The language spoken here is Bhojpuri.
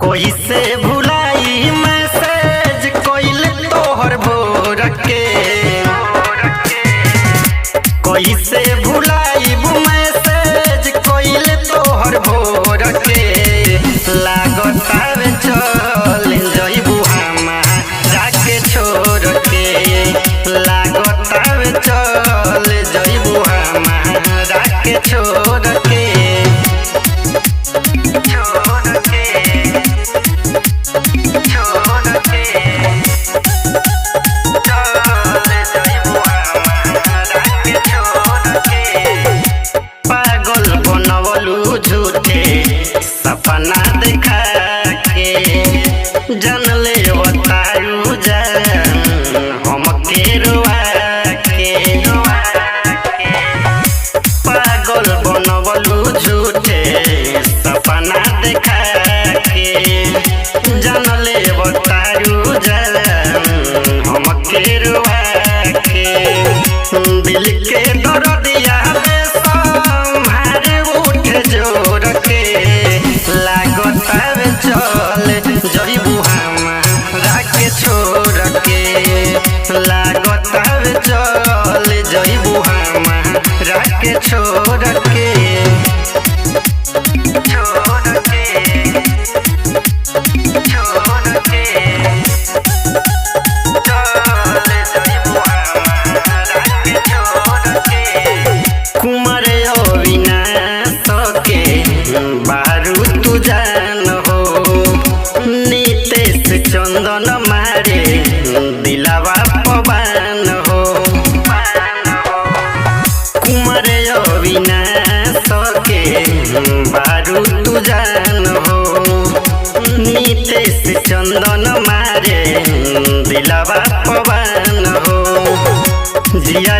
कोई से भुलाई मैसेज कोइल तोहर भोर के कोई से भुलाई मैसेज कोइल तोहर भोर के लागता वे चल जइबू हमारा के छोड़ के लागता वे चल जइबू हमारा के छोड़ के सपना देखा के जन ले बतायू जान हम के रुआ के पागल बनवलू झूठे सपना देखा के जन ले बतायू जान हम के रुआ के दिल के दर्दिया छोड़ के लागता वे चल जइबू हमारा के छोड़ के कुमार अविनाश के बारू तू जान हो नितेश चंदन मारे दिलावा पवन हो कुमार अविनाश के बारू तू जान हो नितेश चंदन मारे दिलावा पवन हो जिया